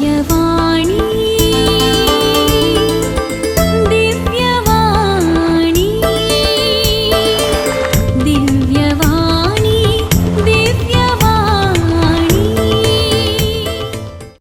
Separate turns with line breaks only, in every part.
दिव्यवाणी दिव्यवाणी दिव्यवाणी दिव्यवाणी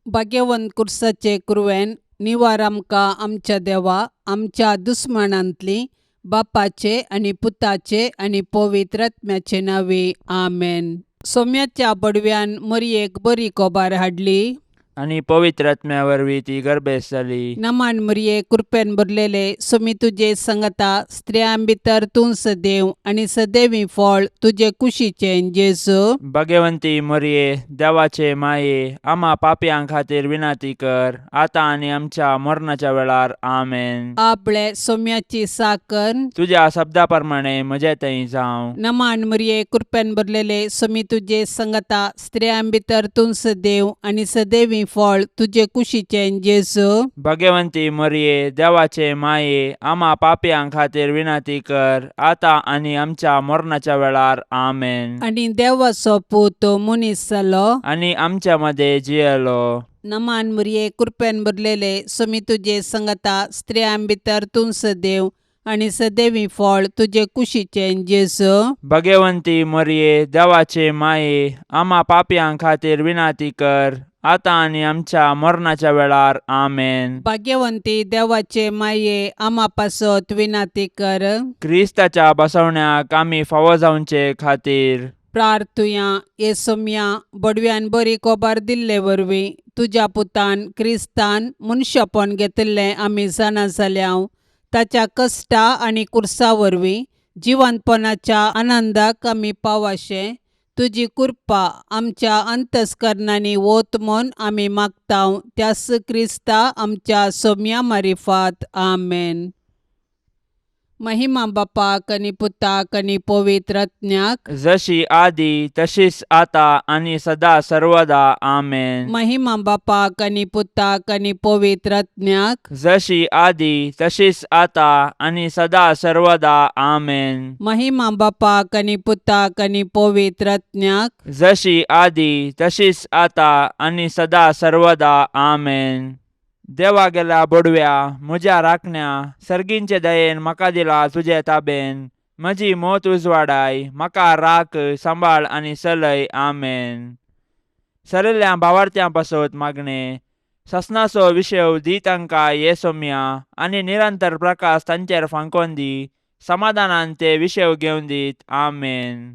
भाग्यवंत कुर्साचे कुरवेन निवार आमकां आमच्या देवा आमच्या दुस्मनांतली बापाचे आणि पुताचे आणि पवित्र आत्म्याचे नावे आमेन. सोम्याच्या बडव्यान मरियेक बरी कोबार हाडली
आणि पवित्र आत्म्या वरवीं ती गर्भेस जाली.
नमान मरिये कृपेन भरलेले सोमी तुजे संगता स्त्रियां भितर तूं सदैव आणि सदैवी फळ तुझे कुशीचे जेजू.
भाग्यवंती मरिये देवाचे माये आम्हा पापयां खातीर विनाती कर आता आणि आमच्या मरणाच्या वेळार आमेन.
आपले सोम्याची साकन
तुझ्या शब्दा प्रमाणे म्हजे थंय जावं.
नमान मरिये कृपेन भरलेले सोमी तुजे संगता स्त्रियां भितर तूं सदैव आणि सदैवी फळ तुझे कुशीचे जेजू.
भाग्यवंती मरिये देवाचे माये आम्हा पापयां खातीर विनाती कर आता आणि आमच्या मरणाच्या वेळार आमेन.
आणि देवाचो पूत मनीस जालो
आणि आमच्या मध्ये जियेलो.
नमान मरिये कृपेन भरलेले सोमी तुजे संगता स्त्रियां भितर तूं सदैव आणि सदैवी फळ तुझे कुशीचे जेजू.
भाग्यवंती मरिये देवाचे माये आम्हा पापयां खातीर विनाती कर आता आणि आमच्या मरणाच्या वेळार आमेन.
भाग्यवंती देवाचे माये आम्हा पासत विनाती कर.
क्रिस्ताच्या बसवण्याक आम्ही फावो जावचे खातीर
प्रार्थुया ये सोम्या बडव्यान बरी कोबार दिल्ले वरवीं तुझ्या पुतान क्रिस्तान मनशापण घेतले आमी जाणा जाल्याव ताच्या कश्टा आणि कुर्सा वरवीं जिवंतपणाच्या आनंदाक आमी पावाशे तुजी कृपा आमच्या अंतस्करणांनी वोत म्हूण आमी मागताव त्यास क्रिस्ता आमच्या सोम्या मारिफात आमेन. महिमा बापाक आणि पुताक आणि पवित्र आत्म्याक
जशी आदी तशीच आता आणि सदा सर्वदा आमेन.
महिमा बापाक आणि पुताक आणि पवित्र आत्म्याक
जशी आदी तशीच आता आणि सदा सर्वदा आमेन.
महिमा बापाक आणि पुताक आणि पवित्र आत्म्याक
जशी आदी तशीच आता आणि सदा सर्वदा आमेन. देवा गेला बडव्या म्हज्या राखण्या सर्गींचे दयेन म्हाका दिला तुजे ताबेन म्हजी मोत उजवाडाय म्हाका राख सांबाळ आणि चलय आमेन. सरल्या भावार्थ्यां पासत मागणे ससनाचो विशय दी तांकां ये सोम्या आणि निरंतर प्रकाश तांचेर फांकोन दी समाधानान ते विशय घेवन दीत आमेन.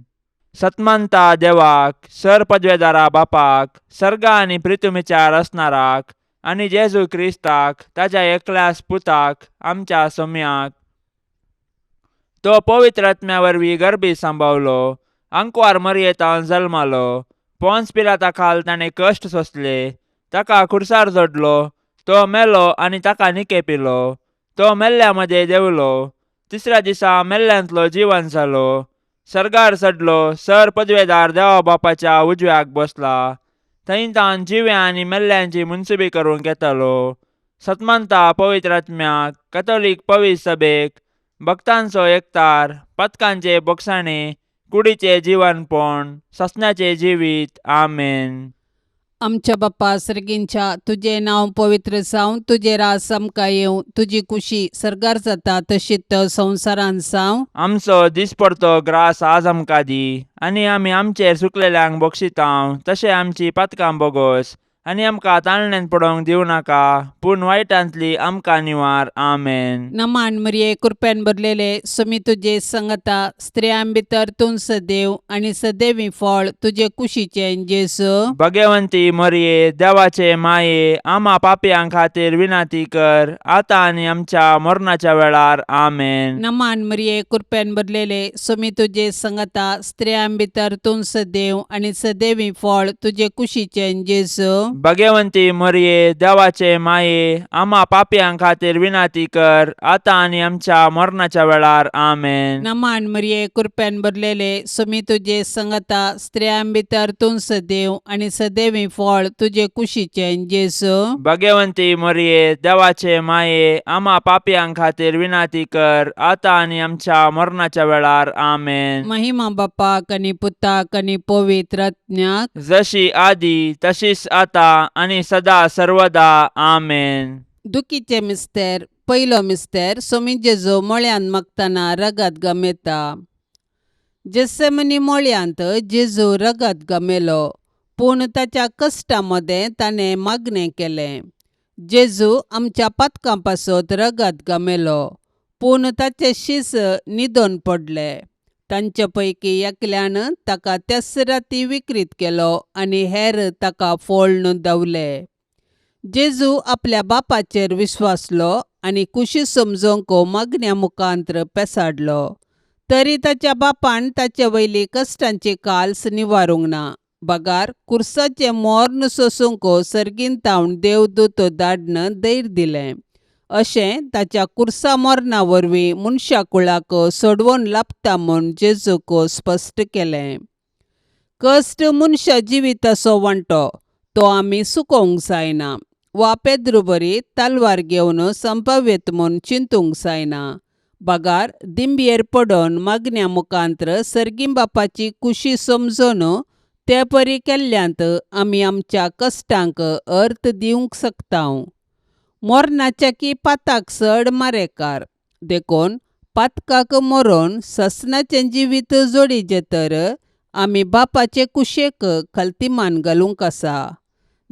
सतमंता देवाक सर पदवेदारा बापाक सर्गा आणि पृथ्वीचार असणाराक आणि जेजू क्रिस्ताक ताच्या एकल्याच पुताक आमच्या सोम्याक तो पवित्र आत्म्या वरवीं गर्भी सांबावलो अंकुवार मरयेतावन जल्मालो पोन्स पिलाता खाल ताणें कश्ट सोंसले ताका खुर्सार जोडलो तो मेलो आणि ताका निकेपिलो तो मेल्ल्या मध्ये देवलो तिसऱ्या दिसा मेल्ल्यांतलो जिवन जालो सर्गार चडलो सर पदवेदार देवा बापाच्या उजव्याक बसला थंय तान जिव्या आणि मेल्ल्यांची मुनसुबी करून घेतलो. सतमंता पवित्र आत्म्याक कॅथोलिक पवित्र सभेक भक्तांचो एकतार पथकांचे बोगसाणे कुडीचे जीवनपण ससण्याचे जिवीत आमेन.
आमच्या बाप्पा सर्गींच्या तुझे नाव पवित्र जावं तुझे रास आमकां येवं तुजी कुशी सर्गार जाता तशीच संवसारान जावं.
आमचो दिसपडतो ग्रास आज आमकां दी आणि आमी आमचेर सुकलेल्यांक बक्षितांव तशें आमची पातकां बोगोस आणि आमकां ताळण्यांत पडोवंक दिवं नाका पूण वायटांतली आमकां निवार आमेन.
नमान मरिये कृपेन भरलेले सोमी तुजे संगता स्त्रियां भितर तूं सदैव आणि सदैवी फळ तुझे कुशीचे जेजू.
भाग्यवंती मरिये देवाचे माये आम्हा पापयां खातीर विनाती कर आता आणि आमच्या मरणाच्या वेळार आमेन.
नमान मरिये कृपेन भरलेले सोमी तुजे संगता स्त्रियां भितर तूं सदैव आणि सदैवी फळ तुझे कुशीचे जेजू.
भाग्यवंती मरिये देवाचे माये आम्हा पापयां खातीर विनाती कर आता आणि आमच्या मरणाच्या वेळार आमेन.
नमान मरिये कृपेन भरलेले सोमी तुजे संगता स्त्रियां भितर तूं सदैव आणि सदैवी फळ तुझे कुशीचे जेजू.
भाग्यवंती मरिये देवाचे माये आम्हा पापयां खातीर विनाती कर आता आणि आमच्या मरणाच्या वेळार आमेन.
महिमा बापाक आणि पुताक आणि पवित्र आत्म्याक
जशी आदी तशीच आता आणि सदा सर्वदा आमेन.
दुखीचे मिस्तेर पयलो मिस्तेर सोमी जेजू मळ्यान मागतना रगत गमेता. जेसेमनी मळ्यांत जेजू रगत गमेलो, पूण ताच्या कश्टा मदें ताणें मागणें केलें. जेजू आमच्या पातकां पासत रगत गमेलो, पूण ताचे शीस न्हिदोन पडले. तांचे पैकी एकल्यान ताका त्याच राती विकृत केलो आनी हेर ताका फोळून दवले. जेजू आपल्या बापाचेर विश्वासलो आनी कुशी समजोवंक मागण्या मुखांत्र पेसाडलो. तरी ताच्या बापान ताचे वयली कश्टांची काल्स निवारूंक ना. बगार कुर्साचें मोर्न सोसूंक सर्गींतावन देवदूत धाडन धैर्य दिलें. अशें ताच्या कुर्सा मोर्ना वरवीं मनशा कुळाक सोडवून लाभता म्हूण जेजूक स्पश्ट केलें. कश्ट मनशा जिविताचो वांटो, तो आमी सुकोवंक जायना वा पेद्रू बरी तालवार घेवन संभाव्यत म्हूण चिंतूंक जायना. बगार दिंबयेर पडोवन मागण्या मुखांत्र सर्गीं बापाची कुशी समजून ते परी केल्ल्यांत आमी आमच्या कश्टांक अर्थ दिवंक शकतांव. मोर्नाच्या की पाताक चड मारेकार देखून पातकाक मरोवन ससनाचें जिवीत जोडिचें तर आमी बापाचे कुशेक खालतीमान घालूंक आसा.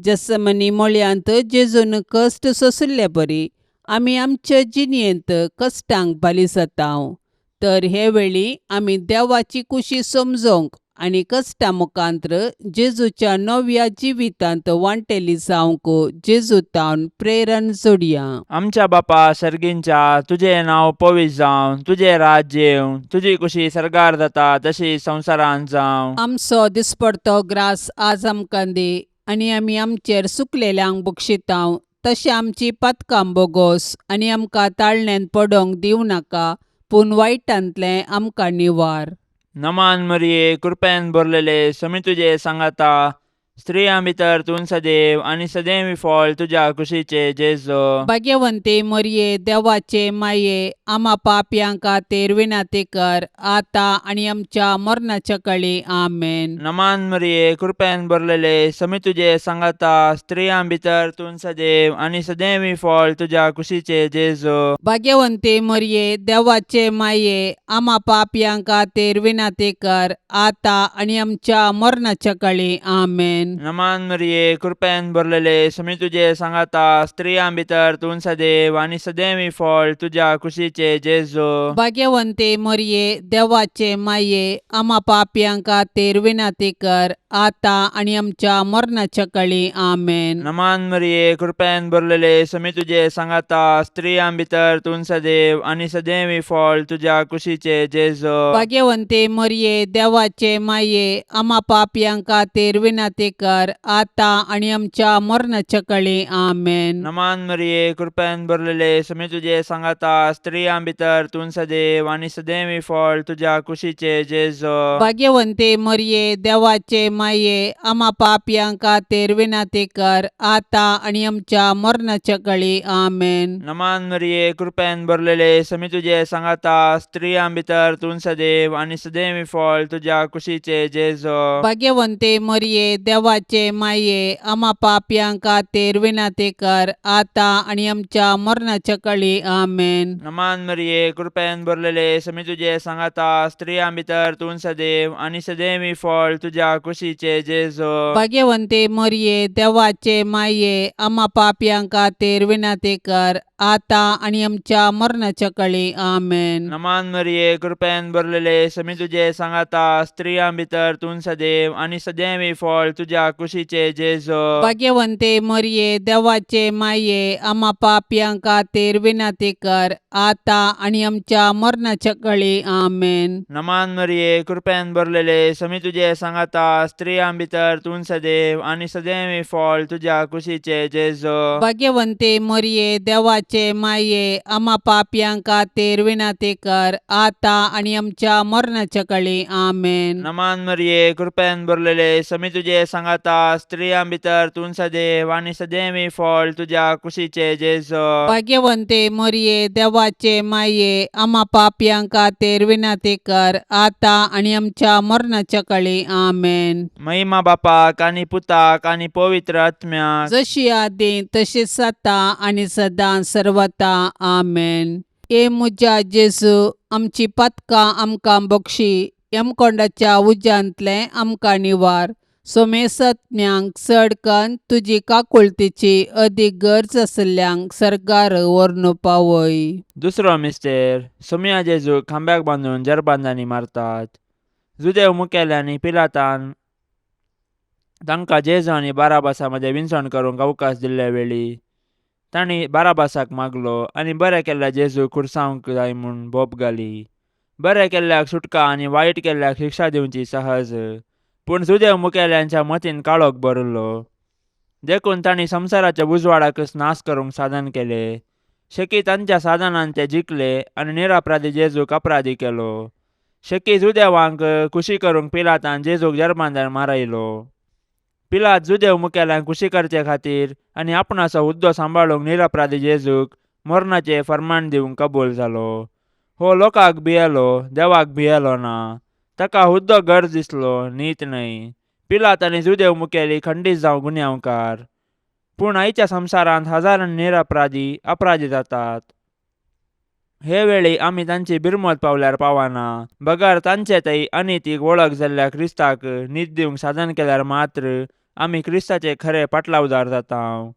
जेसेमनी मळ्यांत जेजून कश्ट सोंसले परी आमी आमचे जिणयेंत कश्टांक बाली जातांव. तर हे वेळी आमी देवाची कुशी समजोवंक आनी कश्टा मुखांत्र जेजूच्या नव्या जिवितांत वांटेली जावंक जेजूतावन प्रेरण जोडया.
आमच्या बापा सर्गींच्या, तुझें नांव पवित्र जावं, तुझें राज्य येवं, तुजी कुशी सरगार जाता तशी संवसारांत जावं.
आमचो दिसपडतो ग्रास आज आमकां दी, आनी आमी आमचेर सुकलेल्यांक बक्षितांव. तशें आमची पातकां बोगोस आनी आमकां ताळणेंत पडोवंक दिवं नाका, पूण वायटांतलें आमकां निवार.
नमान मरिये, कृपेन भरलेले, समी तुजे सांगाता, स्त्रियां भितर तूं सदैव आनी सदैवी फळ तुज्या कुशीचे जेजू.
भाग्यवंते मरिये, देवाचे माये, आमा पापयांक खातीर विनाती कर, आतां आनी आमच्या मरणाच्या काळी आमेन.
नमान मरिये, कृपेन भरलेले, समी तुजे सांगाता, स्त्रियां भितर तूं सदैव आनी सदैवी फळ तुज्या कुशीचे जेजू.
भाग्यवंते मरिये, देवाचे माये, आमा पापयांक खातीर विनाती कर, आतां आनी आमच्या मरणाच्या काळी आमेन.
नमान मरिये, कृपेन भरलेले, समी तुजे सांगाता, स्त्रियां भितर तूं सदैव आनी सदैवी फळ तुज्या कुशीचे जेजू.
भाग्यवंते मरिये, देवाचे माये, आमा पापयांक खातीर विनाती कर, आतां आनी आमच्या मरणाच्या काळी आमेन.
नमान मरिये, कृपेन भरलेले, समी तुजे सांगाता, स्त्रियां भितर तूं सदैव आनी सदैवी फळ तुज्या कुशीचे जेजू.
भाग्यवंते मरिये, देवाचे माये, आमा पापयांक खातीर विनाती कर, आतां आनी आमच्या मरणाच्या काळी आमेन.
नमान मरिये, कृपेन भरलेले, समी तुजे सांगाता, स्त्रियां भितर तूं सदैव आनी सदैवी फळ तुज्या कुशीचे जेजू.
भाग्यवंते मरिये, देवाचे माये, आमा पापयांक खातीर विनाती कर, आतां आनी आमच्या मरणाच्या काळी आमेन.
नमान मरिये, कृपेन भरलेले, समी तुजे सांगाता, स्त्रियां भितर तूं सदैव आनी सदैवी फळ तुज्या कुशीचे जेजू.
भाग्यवंते मरिये, देवाचे माये, आमा पापयांक खातीर विनाती कर, आतां आनी आमच्या मरणाच्या काळी आमेन.
नमान मरिये, कृपेन भरलेले, समी तुजे सांगाता, स्त्रियां भितर तूं सदैव आनी सदैवी फळ तुज्या कुशीचे जेजू.
भाग्यवंते मरिये, देवाचे माये, आमा पापयांक खातीर विनाती कर, आतां आनी आमच्या मरणाच्या काळी आमेन.
नमान मरिये, कृपेन भरलेले, समी तुजे सांगाता, स्त्रियां भितर तूं सदैव आनी सदैवी फळ तुज्या कुशीचे जेजू.
भाग्यवंते मरिये, देवाचे माये, आमा पापयांक खातीर विनाती कर, आतां आनी आमच्या मरणाच्या काळी आमेन.
नमान मरिये, कृपेन भरलेले, समी तुजे सांगाता, स्त्रियां भितर तूं सदैव आनी सदैवी फळ तुज्या कुशीचे जेजू.
भाग्यवंते मरिये, देवाचे देवाचे माये आम्हा पापयां खातीर विनंती कर आता आणि आमच्या मरणाच्या काळी आमेन.
नमान मरिये कृपेन भरलेले समी तुझे सांगाता स्त्रियां भितर तूं सदैव आणि सदैवी फळ तुझ्या कुशीचे जेजो.
भाग्यवंते मरिये देवाचे माये आम्हा पापयां खातीर विनंती कर आता आणि आमच्या मरणाच्या काळी आमेन.
महिमा बापाक आणि पुताक आणि पवित्र आत्म्याक
जशी आदी तशीच आता आणि सदां सर्वता आमेन. ए मुजा जेजू आमची पतकां आमकां बक्षी यमकोंडाच्या उज्यांतले आमकां निवार. सोमेसत्म्यांक चडकन तुजी काकुळतीची अदीक गरज आसल्यांक सरकार व्हरून पावय.
दुसरो मिस्टेर सोम्या जेजू खांब्याक बांदून जरबांदांनी मारतात. जुदेव मुखेल्यांनी पिलातान तांकां जेजू आनी बाराबासा मदें विंचण करूंक अवकाश दिल्ले वेळी तांणी बाराबासाक मागलो आनी बरें केल्ल्या जेजू खुरसावंक जाय म्हूण बोप घाली. बरें केल्ल्याक सुटका आनी वायट केल्ल्याक शिक्षा दिवची सहज. पूण जुदेव मुखेल्यांच्या मतीन काळोख भरलो. देखून तांणी संवसाराच्या उजवाडाकच नाश करूंक साधन केले. शेकी तांच्या साधनान ते जिखले आनी निरपराधी जेजूक अपराधी केलो. शेकी जुदेवांक खुशी करूंक पिलातान जेजूक जरबांदार मारयलो. पिलात जुदेव मुखेल्यांक खुशी करचे खातीर आनी आपणाचो हुद्दो सांबाळूंक निरपराधी जेजूक मरणाचें फर्माण दिवंक कबूल जालो. हो लोकांक भियेलो देवाक भियेलो ना. ताका हुद्दो गरज दिसलो नीत न्हय. पिलात आनी जुदेव मुखेली खंडीत जावं गुन्यांवकार. पूण आयच्या संवसारांत हजारांनी निरपराधी अपराधी जातात. हे वेळी आमी तांची बिरमत पावल्यार पावना. बगर तांचे थंय अनितीक वळख जाल्ल्या क्रिस्ताक न्हीद दिवंक साधन केल्यार मात्र आमी क्रिस्ताचे खरे पाटलावदार जाता.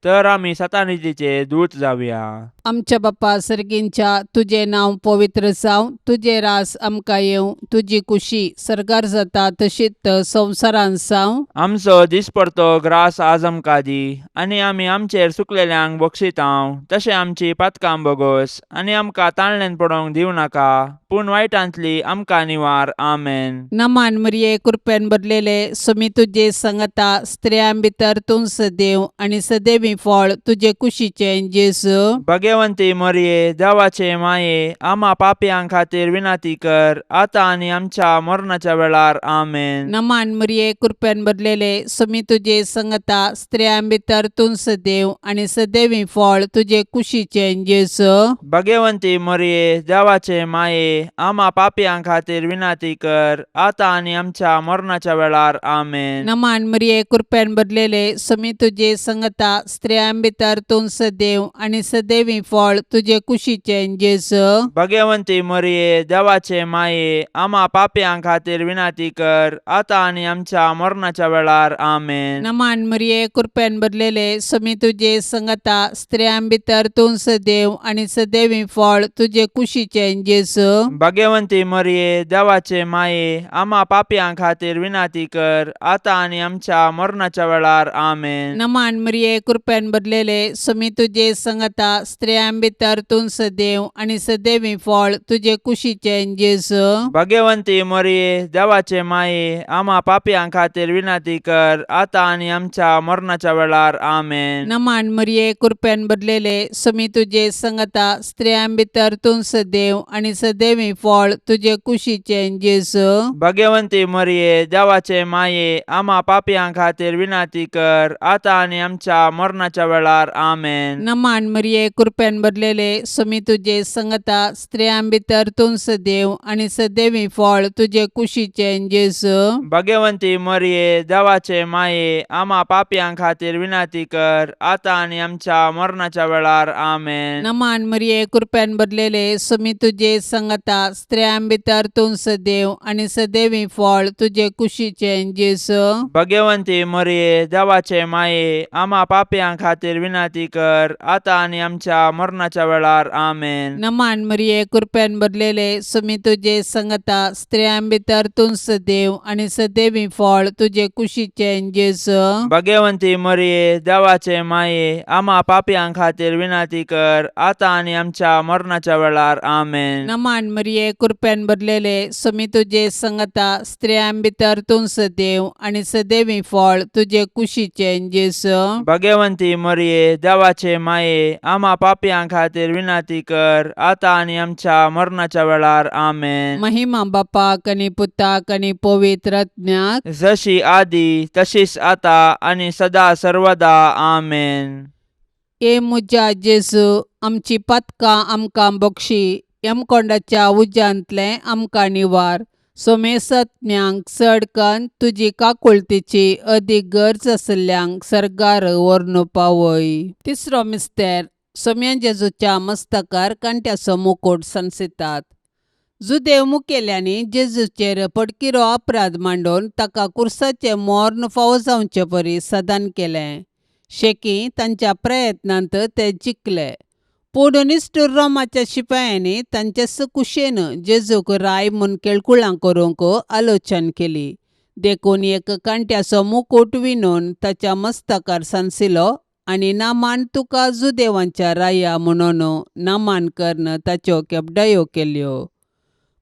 तर आमी सतानितीचे दूत जावया.
आमच्या बापा सर्गींच्या तुझे नांव पवित्र जावं. तुझे रास आमकां येवं. तुजी कुशी सरकार जाता तशीच संवसारांत जावं.
आमचो दिसपडतो ग्रास आज आमकां दी आनी आमी आमचेर चुकलेल्यांक बक्षितांव. तशें आमची पातकां बोगोस आनी आमकां ताळणेन पडोवंक दिवं नाका पूण वायटांतली आमकां निवार. आमेन.
नमान मरिये कृपेन भरलेले समी तुजे सांगता स्त्रियां भितर तूं सदैव आणि सदैवी फळ तुजे कुशीचे जेजू.
भाग्यवंती मरिये देवाचे माये आम्हा पापयां खातीर विनंती कर आता आनी आमच्या मरणाच्या वेळार. आमेन.
नमान मरिये कृपेन भरलेले समी तुजे सांगता स्त्रियां भितर तूं सदैव आणि सदैवी फळ तुजे कुशीचे जेजू.
भाग्यवंती मरिये देवाचे माये आम्हा पापयां खातीर विनंती कर आता आनी आमच्या मरणाच्या वेळार. आमेन.
नमान मरिये कृपेन भरलेले समी तुजे सांगता स्त्रियां भितर तूं सदैव आणि सदैवी फळ तुजे कुशीचे जेजू.
भाग्यवंती मरिये देवाचे माये आम्हा पापयां खातीर विनंती कर आता आनी आमच्या मरणाच्या वेळार. आमेन.
नमान मरिये कृपेन भरलेले समी तुजे सांगता स्त्रियां भितर तूं सदैव आणि सदैवी फळ तुजे कुशीचे जेजू.
भाग्यवंती मरिये देवाचे माये आम्हा पापयां खातीर विनंती कर आता आनी आमच्या मरणाच्या वेळार. आमेन.
नमान मरिये कृपेन भरलेले समी तुजे सांगता स्त्रियां भितर तूं सदैव आणि सदैवी फळ तुजे कुशीचे जेजू.
भाग्यवंती मरिये देवाचे माये आम्हा पापयां खातीर विनंती कर आता आनी आमच्या मरणाच्या वेळार. आमेन.
नमान मरिये कृपेन भरलेले समी तुजे सांगता स्त्रियां भितर तूं सदैव आणि सदैवी फळ तुजे कुशीचे जेजू.
भाग्यवंती मरिये देवाचे माये आम्हा पापयां खातीर विनंती कर आता आनी आमच्या मरणाच्या वेळार. आमेन.
नमान मरिये कृपेन भरलेले समी तुजे सांगता स्त्रियां भितर तूं सदैव आणि सदैवी फळ तुजे कुशीचे जेजू.
भाग्यवंती मरिये देवाचे माये आम्हा पापयां खातीर विनंती कर आता आनी आमच्या मरणाच्या वेळार. आमेन.
नमान मरिये कृपेन भरलेले समी तुजे सांगता स्त्रियां भितर तूं सदैव आणि सदैवी फळ तुजे कुशीचे जेजू.
भाग्यवंती मरिये देवाचे माये आम्हा पापयां खातीर विनंती कर आता आनी आमच्या मरणाच्या वेळार. आमेन.
नमान मरिये कृपेन भरलेले समी तुजे सांगता स्त्रियां भितर तूं सदैव आणि सदैवी फळ तुजे कुशीचे जेजू.
भाग्यवंती मरिये देवाचे माये आम्हा पापयां खातीर विनंती कर आता आनी आमच्या मरणाच्या वेळार. आमेन.
नमान मरिये कृपेन भरलेले समी तुजे सांगता स्त्रियां भितर तूं सदैव आणि सदैवी फळ तुजे कुशीचे जेजू.
भाग्यवंती भाग्यवंती मरिये देवाचे माये आम्हा पापियां खातीर विनंती कर आता आणि आमच्या मरणाच्या वेळार आमेन.
महिमा बापाक आणि पुताक आणि पवित्र आत्म्याक,
जशी आदी तशीच आता आणि सदा सर्वदा आमेन.
ए मुजा जेजू, आमची पातकां आमकां बक्षी, यमकोंडाच्या उज्यांतले आमकां निवार. सोमेसत्म्यांक चडकन तुजी काकुळतीची अदीक गरज आसल्यांक सर्गार व्हरून पावय. तिसरो मिस्तेर, सोम्या जेजूच्या मस्तकार कांट्याचो मुकुट संसितात. जुदेव मुखेल्यांनी जेजूचेर पडकिरो अपराध मांडून ताका कुर्साचे मोर्न फावो जावचे परी सदान केलें. शेकी तांच्या प्रयत्नांत ते जिखले. पूण निश्ठूर रोमाच्या शिपायांनी तांचे कुशेन जेजूक राय म्हूण केळकुळां करूंक आलोचन केली. देखून एक कांट्याचो मुकुट विणून ताच्या मस्तकार सांसिलो आनी नामान तुका जुदेवांच्या राया म्हणून नामान करन ताच्यो केपडायो केल्यो.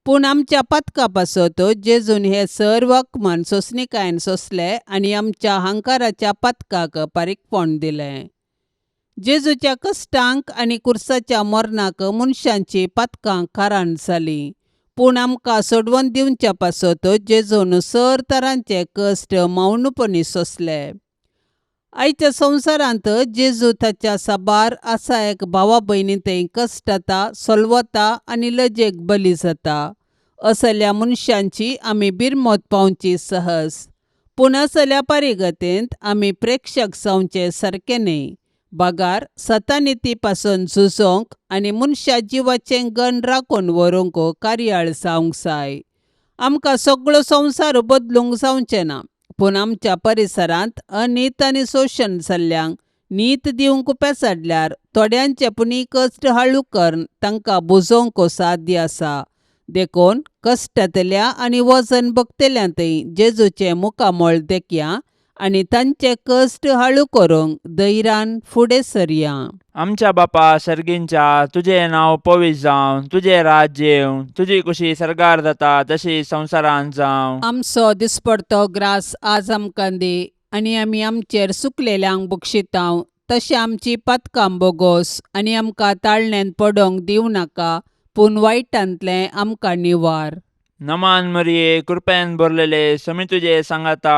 पूण आमच्या पातका पासत जेजून हे सर्व अकमान सोंसणीकायेन सोंसले आनी आमच्या हंकाराच्या पातकाक पारीकपण दिलें. जेजूच्या कश्टांक आनी कुर्साच्या मरणाक मनशांची पातकां खाराण जालीं. पूण आमकां सोडवून दिवच्या पासत जेजून सर तरांचे कश्ट मौनपणी सोंसले. आयच्या संवसारांत जेजू ताच्या साबार आसा एक भावा भयणींतय कश्टाता, सोलवता आनी लजेक बली जाता. असल्या मनशांची आमी बिरमोत पावची सहज. पूण असल्या पारिगतेंत आमी प्रेक्षक जावचे सारके न्हय. बागार सतानिती पासून झुजोंक आनी मनशा जिवाचें गण राखून व्हरूंक कार्याळ जावंक जाय. आमकां सगळो संवसार बदलूंक जावचें ना, पूण आमच्या परिसरांत अनीत आनी शोशण जाल्ल्यांक नीत दिवंक पेसाडल्यार थोड्यांचे पुणी कश्ट हळू करून तांकां बुजोवंक साध्य आसा. देखून कश्टांतल्या आनी वजन भोगतल्यांतय जेजूचें मुखामोळ देखया आनी तांचे कश्ट हळू करूंक धैर्यान फुडें सरया.
आमच्या बापा सर्गींच्या, तुझे नाव पवित्र जावं, तुझे राज्य येवं, तुझी कुशी सर्गार जाता तशी संवसारांत जावं.
आमचो दिसपडतो ग्रास आज आमकां दी आनी आमी आमचेर सुकलेल्यांक बक्षितांव. तशें आमची पातकां बोगोस आनी आमकां ताळणेन पडोवंक दिवं नाका, पूण वायटांतलें आमकां निवार.
नमान मरिये कृपेन भरलेले समी तुजे सांगाता,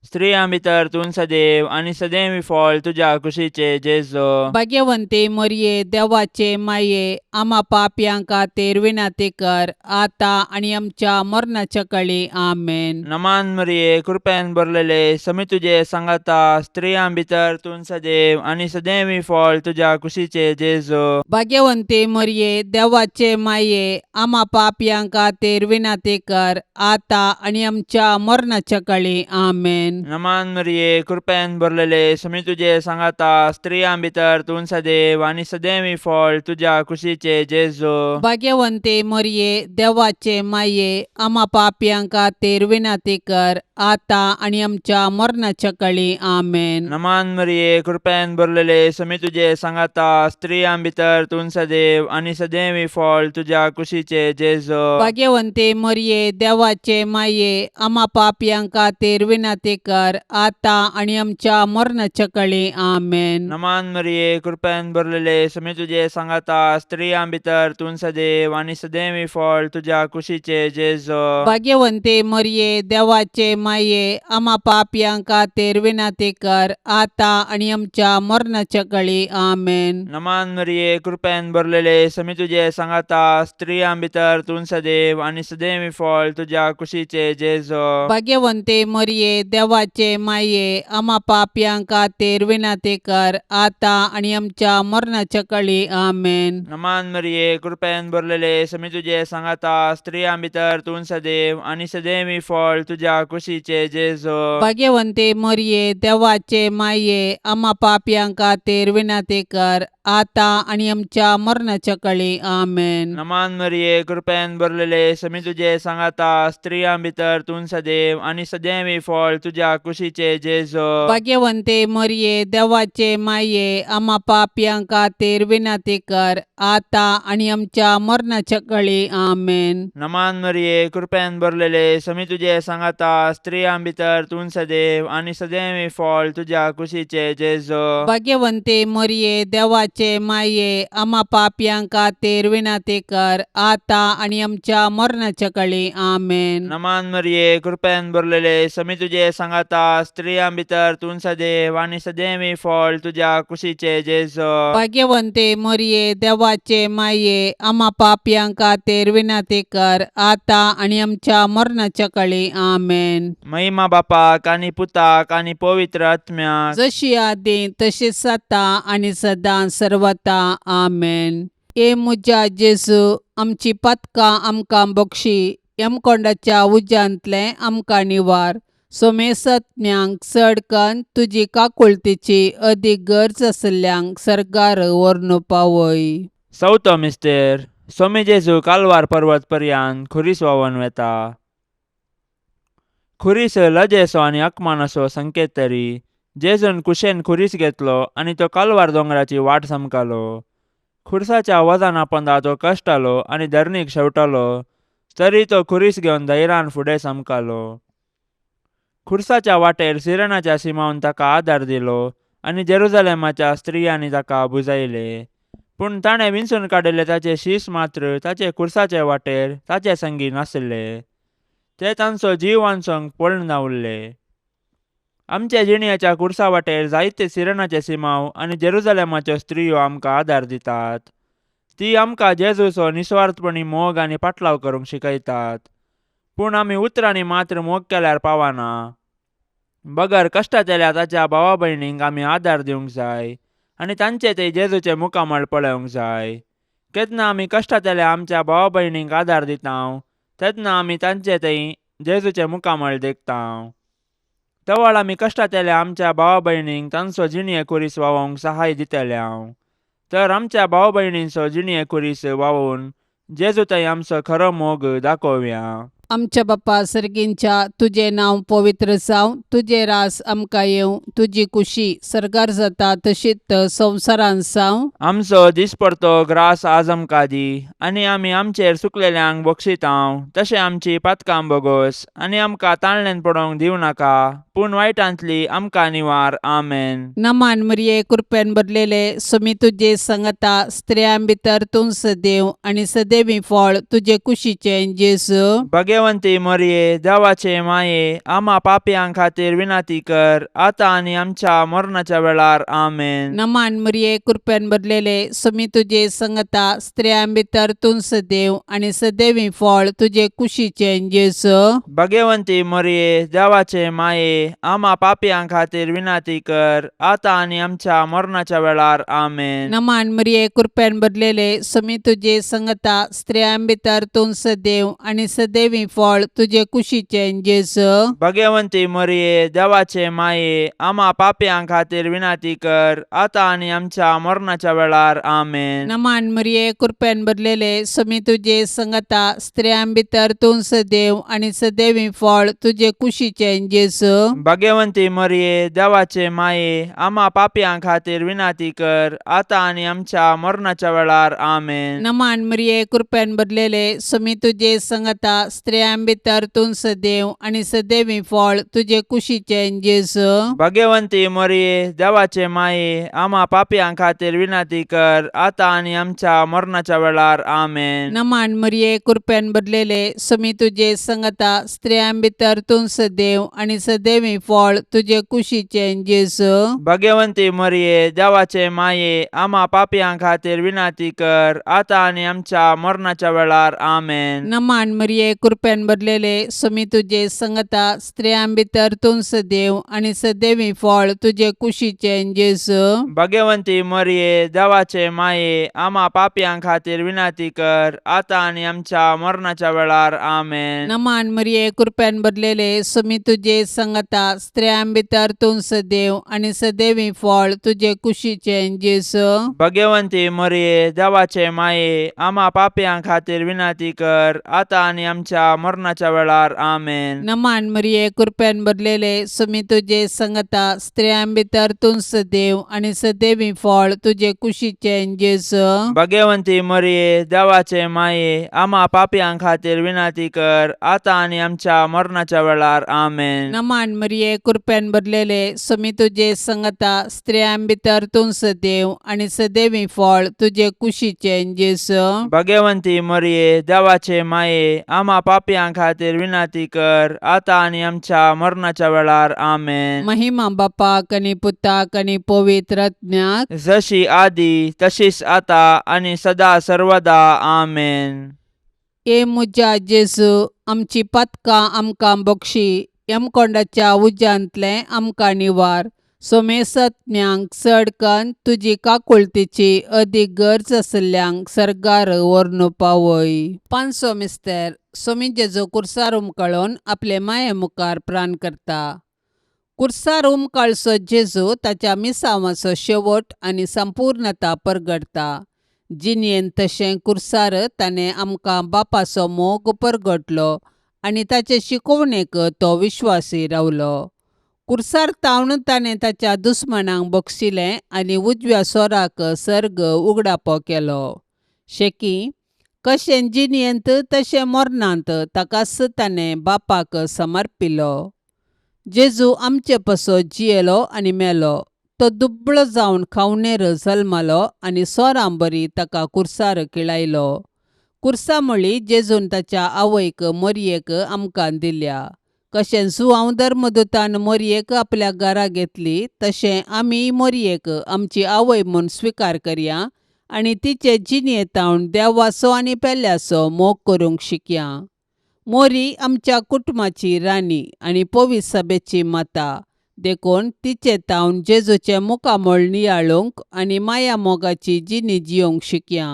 स्त्रियां भितर तूं सदैव आनी सदैवी फळ तुज्या कुशीचे जेजू.
भाग्यवंते मरिये देवाचे माये आम्हा पापयां खातीर विनंती कर आता आनी आमच्या मरणाच्या काळी आमेन.
नमान मरिये कृपेन भरलेले समी तुजे सांगाता, स्त्रियां भितर तूं सदैव आनी सदैवी फळ तुज्या कुशीचे जेजू.
भाग्यवंते मरिये देवाचे माये आम्हा पापयां खातीर विनंती कर आता आनी आमच्या मरणाच्या काळी आमेन.
नमान मरिये कृपेन भरलेले समी तुजे सांगाता, स्त्रियां भितर तूं सदैव आनी सदैवी फळ तुज्या कुशीचे जेजू.
भाग्यवंते मरिये देवाचे माये आम्हा पापयां खातीर विनंती कर आता आनी आमच्या मरणाच्या काळी आमेन.
नमान मरिये कृपेन भरलेले समी तुजे सांगाता, स्त्रियां भितर तूं सदैव आनी सदैवी फळ तुज्या कुशीचे जेजू.
भाग्यवंते मरिये देवाचे माये आम्हा पापयां खातीर विनंती कर आता आनी आमच्या मरणाच्या काळी आमेन.
नमान मरिये कृपेन भरलेले समी तुजे सांगाता, स्त्रियां भितर तूं सदैव आनी सदैवी फळ तुज्या कुशीचे जेजू.
भाग्यवंते मरिये देवाचे माये आम्हा पापयां खातीर विनंती कर आता आनी आमच्या मरणाच्या काळी आमेन.
नमान मरिये कृपेन भरलेले समी तुजे सांगाता, स्त्रियां भितर तूं सदैव आनी सदैवी फळ तुज्या कुशीचे जेजू.
भाग्यवंते मरिये देवाचे माये आम्हा पापयां खातीर विनंती कर आता आनी आमच्या मरणाच्या काळी आमेन.
नमान मरिये कृपेन भरलेले समी तुजे सांगाता, स्त्रियां भितर तूं सदैव आनी सदैवी फळ तुज्या कुशीचे जेजू.
भाग्यवंते मरिये देवाचे माये आम्हा पापयां खातीर विनंती कर आता आनी आमच्या मरणाच्या काळी आमेन.
नमान मरिये कृपेन भरलेले समी तुजे सांगाता, स्त्रियां भितर तूं सदैव आनी सदैवी फळ तुज्या तुझ्या कुशीचे जेजो
भाग्यवंते मरिये देवाचे माये आम्हा पापयां खातीर विनंती कर आता आणि आमच्या मरणाच्या काळी आमेन.
नमान मरिये कृपेन भरलेले समी तुझे सांगाता स्त्रियां भितर तूं सदैव आणि सदैव फळ तुझ्या कुशीचे जेजो
भाग्यवंते मरिये देवाचे माये आम्हा पापयां खातीर विनंती कर आता आणि आमच्या मरणाच्या काळी आमेन.
नमान मरिये कृपेन भरलेले समी तुझे सांगाता स्त्रियां भितर तूं सदैव आणि सदैव फळ तुझ्या कुशीचे जेजो
भाग्यवंते मरिये देवाचे माये आम्हा पापयां खातीर विनंती कर आता आणि आमच्या मरणाच्या काळी आमेन.
महिमा बापाक आणि पुताक आणि पवित्र आत्म्याक
जशी आदी तशीच आता आणि सदां सर्वता आमेन. ए मुजा जेजू आमची पथकां आमकां बक्षी यमकोंडाच्या उज्यांतले आमकां निवार. सोमेसत्म्यांक चडकन तुजी काकुळतीची अदीक गरज आसल्यांक सरकार व्हरून पावय.
चवथो मिस्तेर सोमी जेजू कालवार पर्वत पर्यंत खुरीस वावन वेता. खुरीस लजेसो आणि अकमानाचो संकेत तरी जेजून कुशेन खुरीस घेतलो आणि तो कालवार दोंगराची वाट समकालो. खुर्साच्या वजन आपंदा तो कश्टालो आणि धरणीक शेवटालो तरी तो खुरीस घेवन धैर्यान फुडें समकालो. खुर्साच्या वाटेर सिरनाच्या सिमावन ताका आदार दिलो आणि जेरुझलेमाच्या स्त्रियांनी ताका बुजयले. पूण ताणें विंचून काडिल्ले ताचे शीस मात्र ताचे खुर्साचे वाटेर ताचे संगी नासले. ते तांचो जीव वांचोंक पळून उरले. आमच्या जिणयाच्या खुर्सा वाटेर जायते सिरनाचे सिमाव आणि जेरुझलेमाच्यो स्त्रियो आमकां आदार दितात. ती आमकां जेजूचो निस्वार्थपणी मोग आनी पाटलाव करूंक शिकयतात. पूण आमी उतरांनी मात्र मोग केल्यार पावना. बगर कश्टाचेल्या ताच्या भावा भयणींक आमी आदार दिवंक जाय आनी तांचे ते जेजूचे मुखामळ पळोवंक जाय. केन्ना आमी कश्टाचेल्या आमच्या भावा भयणींक आदार दितां तेन्ना आमी तांचे थंय जेजूचे मुखामळ देखतां. तवळ आमी कश्टाचेल्या आमच्या भावा भयणींक तांचो जिणये खुरीस वावोवंक सहाय दितल्यांव. तर आमच्या भाव भयणींचो जिणये खुरीस वावून जेजू थंय आमचो खरो मोग दाखोवया.
आमच्या बापा सर्गींच्या तुझे नांव पवित्र जावं, तुझे रास आमकां येवं, तुजी कुशी सरकार जाता तशीच संवसारांत जावं.
आमचो दिसपडतो ग्रास आज आमकां दी आनी आमी आमचेर चुकलेल्यांक बक्षितांव तशें आमची पातकां बोगोस आनी आमकां ताळणेन पडोवंक दिवं नाका पूण वायटांतली आमकां निवार. आमेन.
नमान मरिये कृपेन भरलेले समी तुजे सांगता स्त्रियां भितर तूं सदैव आणि सदैवी फळ तुजे कुशीचे जेजू.
भाग्यवंती मरिये देवाचे माये आम्हा पापयां खातीर विनंती कर आता आनी आमच्या मरणाच्या वेळार. आमेन.
नमान मरिये कृपेन भरलेले समी तुजे सांगता स्त्रियां भितर तूं सदैव आणि सदैवी फळ तुजे कुशीचे जेजू.
भाग्यवंती मरिये देवाचे माये आम्हा पापयां खातीर विनंती कर आता आनी आमच्या मरणाच्या वेळार. आमेन.
नमान मरिये कृपेन भरलेले समी तुजे सांगता स्त्रियां भितर तूं सदैव आणि सदैवी फळ तुजे कुशीचे जेजू.
भाग्यवंती मरिये देवाचे माये आम्हा पापयां खातीर विनंती कर आता आनी आमच्या मरणाच्या वेळार. आमेन.
नमान मरिये कृपेन भरलेले समी तुजे सांगता स्त्रियां भितर तूं सदैव आणि सदैवी फळ तुजे कुशीचे जेजू.
भाग्यवंती मरिये देवाचे माये आम्हा पापयां खातीर विनंती कर आता आनी आमच्या मरणाच्या वेळार. आमेन.
नमान मरिये कृपेन भरलेले समी तुजे सांगता स्त्रियां भितर तूं सदैव आणि सदैवी फळ तुजे कुशीचे जेजू.
भाग्यवंती मरिये देवाचे माये आम्हा पापयां खातीर विनंती कर आता आनी आमच्या मरणाच्या वेळार. आमेन.
नमान मरिये कृपेन भरलेले समी तुजे सांगता स्त्रियां भितर तूं सदैव आणि सदैवी फळ तुजे कुशीचे जेजू.
भाग्यवंती मरिये देवाचे माये आम्हा पापयां खातीर विनंती कर आता आनी आमच्या मरणाच्या वेळार. आमेन.
नमान मरिये कृपेन भरलेले समी तुजे सांगता स्त्रियां भितर तूं सदैव आणि सदैवी फळ तुजे कुशीचे जेजू.
भाग्यवंती मरिये देवाचे माये आम्हा पापयां खातीर विनंती कर आता आनी आमच्या मरणाच्या वेळार. आमेन.
नमान मरिये कृपेन भरलेले समी तुजे सांगता स्त्रियां भितर तूं सदैव आणि सदैवी फळ तुजे कुशीचे जेजू.
भाग्यवंती मरिये देवाचे माये आम्हा पापयां खातीर विनंती कर आता आनी आमच्या आमच्या मरणाच्या वेळार आमेन.
नमान मरिये कृपेन भरलेले सुमी तुझे संगता स्त्रियां भितर तूं सदैव आणि सदैवी फळ तुझे कुशीचे जेजू.
भाग्यवंती मरिये देवाचे माये आम्हा पापियां खातीर विनंती कर आता आणि आमच्या मरणाच्या वेळार आमेन.
नमान मरिये कृपेन भरलेले सुमी तुझे संगता स्त्रियां भितर तूं सदैव आणि सदैवी फळ तुझे कुशीचे जेजू.
भाग्यवंती मरिये देवाचे माये आम्हा पापियां खातीर विनंती कर आता आणि आमच्या मरणाच्या वेळार आमेन.
महिमा बापाक आणि पुताक आणि पवित्र आत्म्याक
जशी आदी तशीच आता आणि सदा सर्वदा आमेन.
ए मुजा जेजू आमची पतकां आमकां बक्षी यमकोंडाच्या उज्यांतले आमकां निवार. सोमेसत्म्यांक चडकन तुजी काकुळतीची अदीक गरज आसल्यांक सर्गार व्हरून पावय. पांचवो मिस्तेर सोमी जेजू कुर्सार उमकळून आपले माये मुखार प्राण करता. कुर्सार उमकाळसो जेजू ताच्या मिसावाचो शेवट आनी संपूर्णता परगडता. जिणयेन तशें कुर्सार ताणें आमकां बापाचो मोग परगटलो आनी ताचे शिकवणेक तो विश्वासी रावलो. कुर्सार तावन ताणें ताच्या दुस्मनांक बक्षिलें आनी उजव्या सोराक सर्ग उगडापो केलो. शेकी कशें जिणयेंत तशें मरणांत ताकाच ताणें बापाक समर्पिलो. जेजू आमचे पासो जियेलो आनी मेलो. तो दुबळो जावन खावनेर जल्मलो आनी सोरां बरी ताका कुर्सार किळायलो. कुर्सा म्हळी जेजून ताच्या आवयक मरियेक आमकां दिल्या. कशें जुआंव धर्मदुतान मरियेक आपल्या घरा घेतली तशें आमी मरियेक आमची आवय म्हूण स्विकार करया आनी तिचे जिणयेतावन देवाचो आनी पेल्याचो मोग करूंक शिकया. मोरी आमच्या कुटुंबाची राणी आनी पवित्र सभेची माता देखून तिचे तावन जेजूचे मुखामोळ नियाळूंक आनी माया मोगाची जिणी जियोंक शिकया.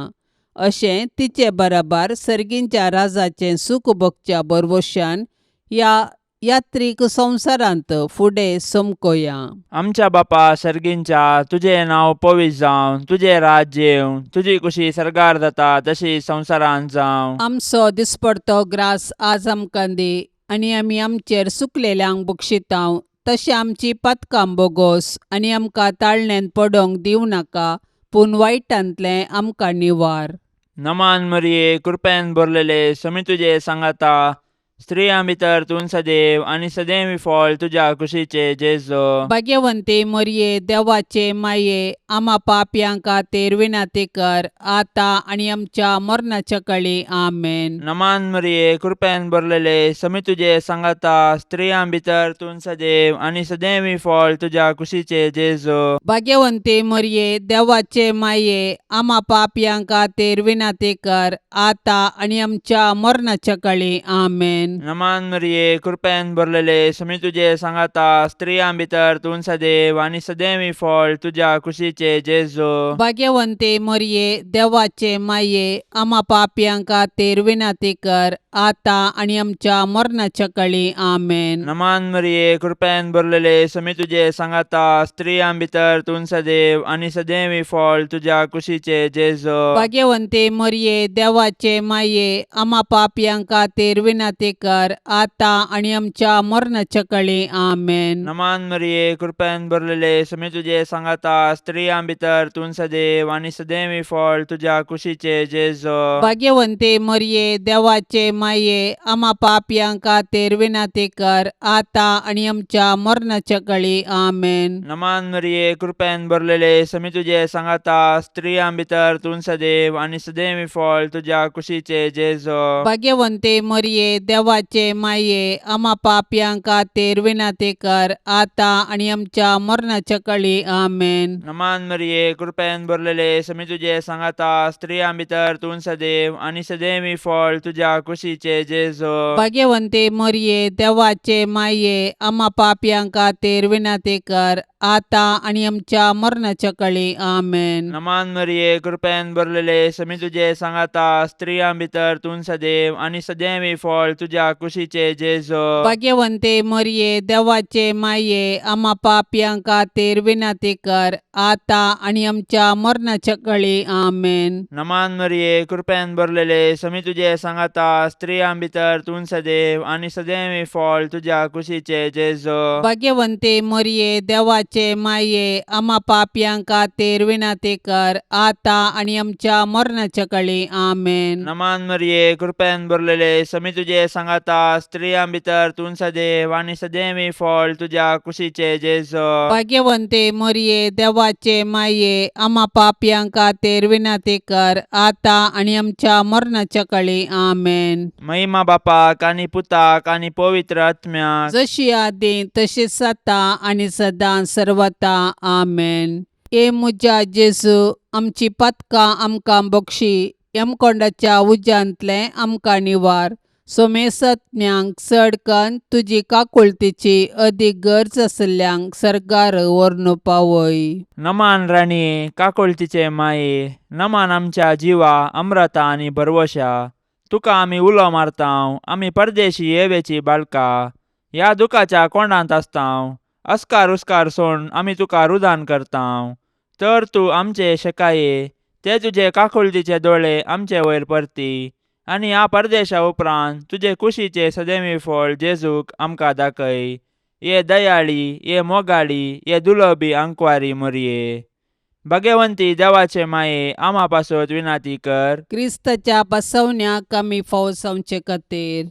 अशें तिचे बराबर सर्गींच्या राजाचें सूख भोगच्या बरवशान ह्या यात्रीक संवसारांत फुडें समकोया.
आमच्या बापा सर्गींच्या तुझे नांव पवित्र जावं, तुझे राज्य येवं, तुजी कुशी सर्गार जाता तशी संवसारांत जावं.
आमचो दिसपडतो ग्रास आज आमकां दी आनी आमी आमचेर सुकलेल्यांक बक्षितांव तशें आमची पतकां बोगोस आनी आमकां ताळणेन पडोवंक दिवं नाका पूण वायटांतलें आमकां निवार.
नमान मरिये कृपेन भरलेले समी तुजे सांगाता स्त्रियां भितर तूं सदैव आणि सदैवी फळ तुझ्या कुशीचे जेजू.
भाग्यवंते मरिये देवाचे माये आम्हा पापयां खातीर विनंती कर आता आनी आमच्या मरणाच्या काळी आमेन.
नमान मरिये कृपेन भरलेले समी तुजे सांगाता स्त्रियां भितर तूं सदैव आणि सदैवी फळ तुझ्या कुशीचे जेजू.
भाग्यवंते मरिये देवाचे माये आम्हा पापयां खातीर विनंती कर आता आनी आमच्या मरणाच्या काळी आमेन.
नमान मरिये कृपेन भरलेले समी तुजे सांगाता स्त्रियां भितर तूं सदैव आणि सदैवी फळ तुझ्या कुशीचे जेजू.
भाग्यवंते मरिये देवाचे माये आम्हा पापयां खातीर विनंती कर आता आनी आमच्या मरणाच्या काळी आमेन.
नमान मरिये कृपेन भरलेले समी तुजे सांगाता स्त्रियां भितर तूं सदैव आणि सदैवी फळ तुझ्या कुशीचे जेजू.
भाग्यवंते मरिये देवाचे माये आम्हा पापयां खातीर विनंती कर आता आनी आमच्या मरणाच्या काळी आमेन.
नमान मरिये कृपेन भरलेले समी तुजे सांगाता स्त्रियां भितर तूं सदैव आणि सदैवी फळ तुझ्या कुशीचे जेजू.
भाग्यवंते मरिये देवाचे माये आम्हा पापयां खातीर विनंती कर आता आनी आमच्या मरणाच्या काळी आमेन.
नमान मरिये कृपेन भरलेले समी तुजे सांगाता स्त्रियां भितर तूं सदैव आणि सदैवी फळ तुझ्या कुशीचे जेजू.
भाग्यवंते मरिये देवाचे माये आम्हा पापयां खातीर विनंती कर आता आनी आमच्या मरणाच्या काळी आमेन.
नमान मरिये कृपेन भरलेले समी तुजे सांगाता स्त्रियां भितर तूं सदैव आणि सदैवी फळ तुझ्या कुशीचे जेजू.
भाग्यवंते मरिये देवाचे माये आम्हा पापयां खातीर विनंती कर आता आनी आमच्या मरणाच्या काळी आमेन.
नमान मरिये कृपेन भरलेले समी तुजे सांगाता स्त्रियां भितर तूं सदैव आणि सदैवी फळ तुझ्या तुझ्या कुशीचे जेजो
भाग्यवंते मरिये देवाचे माये आम्हा पापियां खातीर विनंती कर आता आणि आमच्या मरणाच्या काळी आमेन.
नमान मरिये कृपेन भरलेले समी तुझे सांगाता स्त्रियां भितर तूं सदैव आणि सदैव फळ तुझ्या कुशीचे जेजो
भाग्यवंते मरिये देवाचे माये आम्हा पापियां खातीर विनंती कर आता आणि आमच्या मरणाच्या काळी आमेन.
नमान मरिये कृपेन भरलेले समी तुझे सांगाता स्त्रियां भितर तूं सदैव आणि सदैव फळ तुझ्या कुशीचे जेजो
भाग्यवंते मरिये देवाचे माये आम्हा पापियां खातीर विनंती कर आता आणि आमच्या मरणाच्या काळी आमेन.
महिमा बापाक आणि पुताक आणि पवित्र आत्म्याक
जशी आदी तशीच आता आणि सदां सर्वता आमेन. ए मुजा जेजू आमची पथकां आमकां बक्षी यमकोंडाच्या उज्यांतले आमकां निवार. सोमेसत्म्यांक चडकन तुजी काकुळतीची अदीक गरज आसल्यांक सरकार व्हरून पावय.
नमान राणी काकुळतीचे माये नमान आमच्या जिवा अमृता आणि भरवशा तुका आमी उलो मारतांव आमी परदेशी येवेची बाळका ह्या दुखाच्या कोंडांत आसतांव अस्कार उस्कार सोड आमी तुका रुदान करतांव. तर तूं आमचे शेकाये ते तुजे काकुळतीचे दोळे आमचे वयर परती आणि ह्या परदेशा उपरांत तुजे कुशीचे सदैवी फळ जेजूक आमकां दाखय. ये दयाळी ये मोगाळी ये दुलोबी आंकवारी मरिये भाग्यवंती देवाचे माये आम्हा पासत विनंती कर.
क्रिस्ताच्या बसवण्याक आमी फावो जावचे खातीर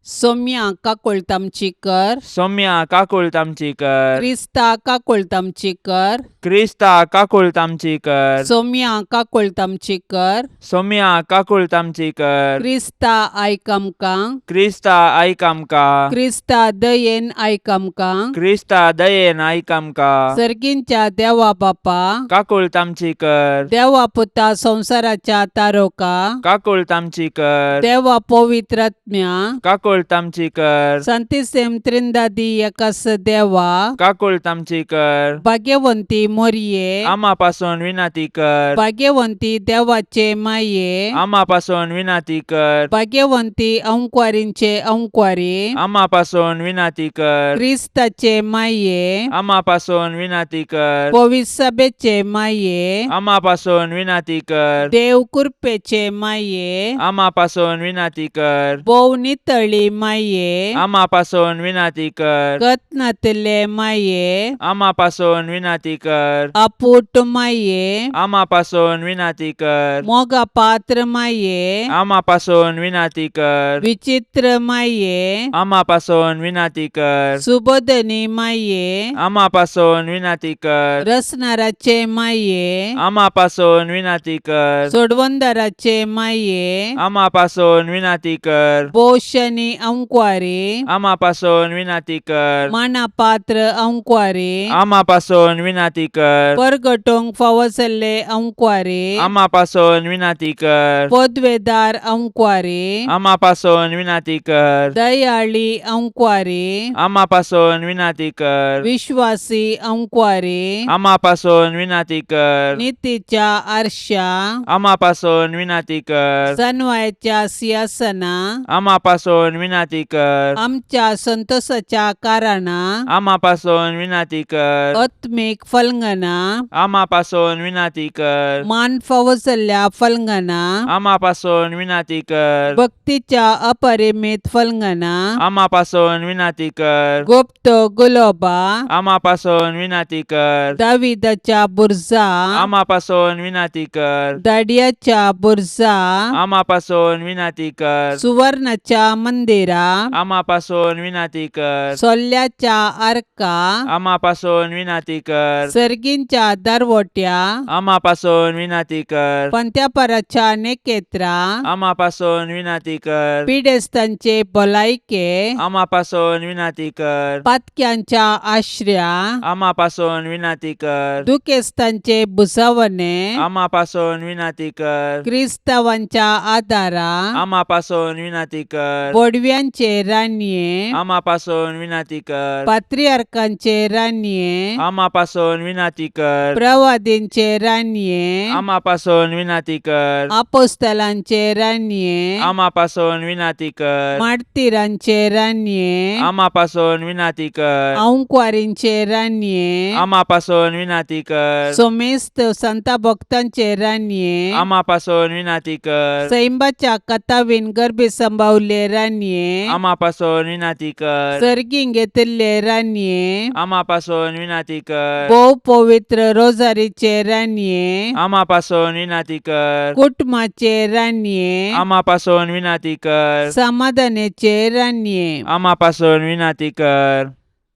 सोम्या काकुळतामची कर.
सौम्या काकुळतामची कर.
क्रिस्ता काकुळतामची कर.
क्रिस्ता काकुळतामची कर.
सोम्या काकुळतामची कर.
सौम्या काकुळतामची कर.
क्रिस्ता आयक आमकां.
क्रिस्ता आयक आमकां.
क्रिस्ता दयेन आयक आमकां.
क्रिस्ता दयेन आयक आमकां.
सर्गींच्या देवा बापा
काकुळतामची कर.
देवा पुता संसाराच्या तारोका
काकुळतामची कर.
देवा पवित्रात्म्या
काकुळतामची कर.
संतिसेम त्रिंदादी एकास देवा
काकुळतामची कर.
भाग्यवंती मोरये
आम्हा पासून विनंती कर.
भाग्यवंती देवाचे माये
आम्हा पासून विनंती कर.
भाग्यवंती अंकुवारींचे अंकुवारी
आम्हा पासून विनंती कर.
क्रिस्ताचे माये
आम्हा पासून विनंती कर.
पवित्र सभेचे माये
आम्हा पासून विनंती कर.
देव कृपेचे माये
आम्हा पासून विनंती कर.
बोव नितळी माये
आम्हा पासून विनंती कर.
कत्नातले माये
आम्हा पासून विनंती कर.
अपूट माये
आम्हा पासून विनंती कर.
मोगा पात्र माये
आम्हा पासून विनंती कर.
विचित्र माये
आम्हा पासून विनंती कर.
सुबोधनी माये
आम्हा पासून विनंती कर.
रसनाराचे माये
आम्हा पासून विनंती कर.
सोडवंदाराचे माये
आम्हा पासून विनंती कर.
बोशनी अंकुवारी
आम्हा पासून विनंती कर.
माना पात्र अंकुवारी
आम्हा पासून विनंती कर.
परगटोंक फावसले अंकुवारी
आम्हा पासून विनंती कर.
पदवेदार अंकुवारी
आम्हा पासून विनंती कर.
दयाळी अंकुवारी
आम्हा पासून विनंती कर.
विश्वासी अंकुवारी
आम्हा पासून विनंती कर.
नीतीच्या आरशा
आम्हा पासून विनंती कर.
सनवायच्या सिंहासना
आम्हा पासून विनंती कर.
आमच्या संतोषाच्या कारणा
आम्हा पासून विनंती कर.
आत्मिक फलंगना
आम्हा पासून विनंती कर.
मान फावसल्या फलंगना
आम्हा पासून विनंती कर.
भक्तीच्या अपरिमित फलंगना
आम्हा पासून विनंती कर.
गुप्त गुलोबा
आम्हा पासून विनंती कर.
दाविदाच्या बुरजा
आम्हा पासून विनंती कर.
दाडियाच्या बुरजा
आम्हा पासून विनंती कर.
सुवर्णाच्या मंदिरा
आम्हा पासून विनंती कर.
सोल्ल्याच्या आर्का
आम्हा पासून विनंती कर.
सर्गींच्या दरवट्या
आम्हा पासून विनंती कर.
पंत्यापराच्या नेकेत्रा
आम्हा पासून विनंती कर.
पिडेस्तांचे भलायके
आम्हा पासून विनंती कर.
पातक्यांच्या आश्र्या
आम्हा पासून विनंती कर.
दुखेस्तांचे बुसावणे
आम्हा पासून विनंती कर.
क्रिस्तावांच्या आदारा
आम्हा पासून विनंती कर.
बडव्यांचे रान्ये
आमा पासून विनाती कर.
पात्रियार्कांचे रान्ये
आमा पासून विनाती कर.
प्रवादींचे रान्ये
आमा पासून विनाती कर.
आपोस्तलांचे रान्ये
आमा पासून विनाती कर.
मार्तिरांचे रान्ये
आमा पासून विनाती कर.
औंकवारींचे रान्ये
आमा पासून विनाती कर.
सोमेस्त संता भक्तांचे रान्ये
आमा पासून विनाती कर.
सैंबाच्या कथावीन गर्भे संभावले रान्ये
आमा पासून विनाती कर.
सर्गीं घेतिल्ले रान्ये
आमा पासून विनाती कर.
भोव पवित्र रोजारीचे रान्ये
आमा पासून विनाती कर.
कुटुंबाचे रान्ये
आमा पासून विनाती कर.
समाधानाचे रान्ये
आमा पासून विनाती कर.